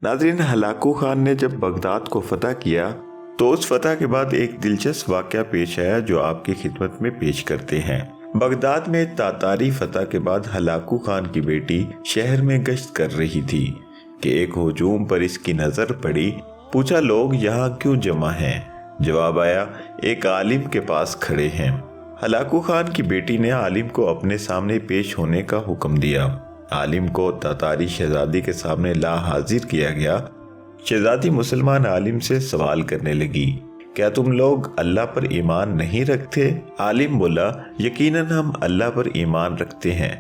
नाज़रीन, हलाकू खान ने जब बगदाद को फतह किया तो उस फतह के बाद एक दिलचस्प वाक़या पेश आया जो आपकी खिदमत में पेश करते हैं। बगदाद में तातारी फतह के बाद हलाकू खान की बेटी शहर में गश्त कर रही थी कि एक हुजूम पर इसकी नज़र पड़ी। पूछा, लोग यहाँ क्यों जमा हैं? जवाब आया, एक आलिम के पास खड़े हैं। हलाकू खान की बेटी ने आलिम को अपने सामने पेश होने का हुक्म दिया। आलिम को तातारी शहजादी के सामने ला हाजिर किया गया। शहजादी मुसलमान आलिम से सवाल करने लगी, क्या तुम लोग अल्लाह पर ईमान नहीं रखते? आलिम बोला, यकीनन हम अल्लाह पर ईमान रखते हैं।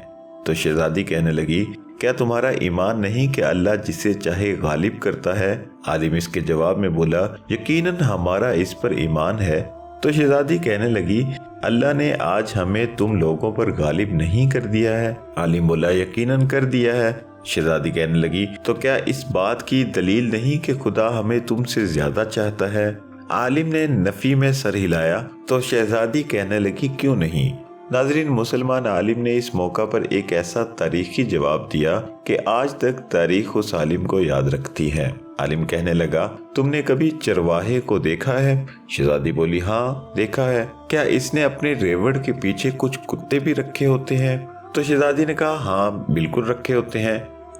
तो शहजादी कहने लगी, क्या तुम्हारा ईमान नहीं कि अल्लाह जिसे चाहे गालिब करता है? आलिम इसके जवाब में बोला, यकीनन हमारा इस पर ईमान है। तो शहजादी कहने लगी, अल्लाह ने आज हमें तुम लोगों पर गालिब नहीं कर दिया है? आलिम बोला, यकीनन कर दिया है। शहजादी कहने लगी, तो क्या इस बात की दलील नहीं कि खुदा हमें तुमसे ज्यादा चाहता है? आलिम ने नफी में सर हिलाया। तो शहजादी कहने लगी, क्यों नहीं? नाज़रीन, मुसलमान आलिम ने इस मौका पर एक ऐसा तारीखी जवाब दिया कि आज तक तारीख उस आलिम को याद रखती है। आलिम कहने लगा, तुमने कभी चरवाहे को देखा है? शहजादी बोली, हाँ देखा है। क्या इसने अपने रेवड़ के पीछे कुछ कुत्ते भी रखे होते हैं? तो शहजादी ने कहा, हाँ बिल्कुल रखे होते हैं।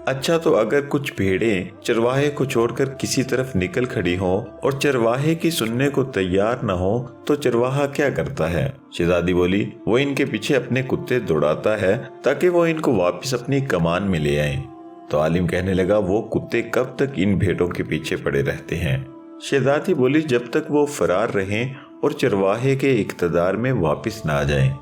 अच्छा, तो अगर कुछ भेड़ें चरवाहे को छोड़कर किसी तरफ निकल खड़ी हों और चरवाहे की सुनने को तैयार न हो तो चरवाहा क्या करता है? शहजादी बोली, वो इनके पीछे अपने कुत्ते दौड़ाता है ताकि वो इनको वापस अपनी कमान में ले आएं। तो आलिम कहने लगा, वो कुत्ते कब तक इन भेड़ों के पीछे पड़े रहते हैं? शहजादी बोली, जब तक वो फरार रहें और चरवाहे के इख्तियार में वापस ना आ जाएं।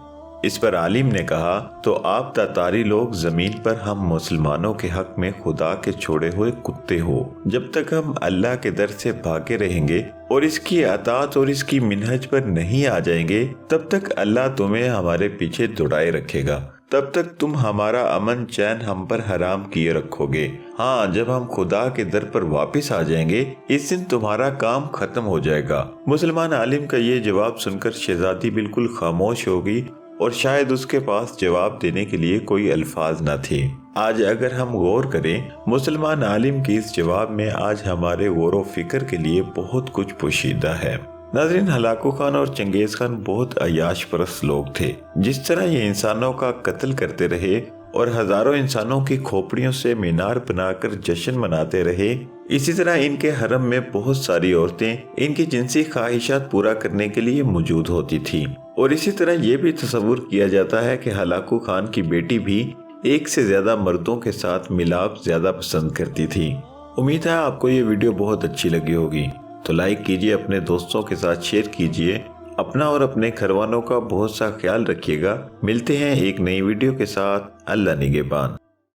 इस पर आलिम ने कहा, तो आप तातारी लोग जमीन पर हम मुसलमानों के हक में खुदा के छोड़े हुए कुत्ते हो। जब तक हम अल्लाह के दर से भागे रहेंगे और इसकी अतात और इसकी मिन्हज पर नहीं आ जाएंगे, तब तक अल्लाह तुम्हें हमारे पीछे दौड़ाए रखेगा। तब तक तुम हमारा अमन चैन हम पर हराम किए रखोगे। हाँ, जब हम खुदा के दर पर वापस आ जाएंगे, इस दिन तुम्हारा काम खत्म हो जाएगा। मुसलमान आलिम का ये जवाब सुनकर शहजादी बिल्कुल खामोश हो गई और शायद उसके पास जवाब देने के लिए कोई अल्फाज न थे। आज अगर हम गौर करें, मुसलमान आलिम के इस जवाब में आज हमारे गौर व फिक्र के लिए बहुत कुछ पोशीदा है। नाज़रीन, हलाकू खान और चंगेज खान बहुत अयाश परस्त लोग थे। जिस तरह ये इंसानों का कत्ल करते रहे और हजारों इंसानों की खोपड़ियों से मीनार बनाकर जश्न मनाते रहे, इसी तरह इनके हरम में बहुत सारी औरतें इनकी जिनसी ख्वाहिशात पूरा करने के लिए मौजूद होती थी। और इसी तरह ये भी तस्वुर किया जाता है कि हलाकू खान की बेटी भी एक से ज्यादा मर्दों के साथ मिलाप ज्यादा पसंद करती थी। उम्मीद है आपको ये वीडियो बहुत अच्छी लगी होगी, तो लाइक कीजिए, अपने दोस्तों के साथ शेयर कीजिए। अपना और अपने घरवालों का बहुत सा ख्याल रखिएगा। मिलते हैं एक नई वीडियो के साथ। अल्लाह निगहबान।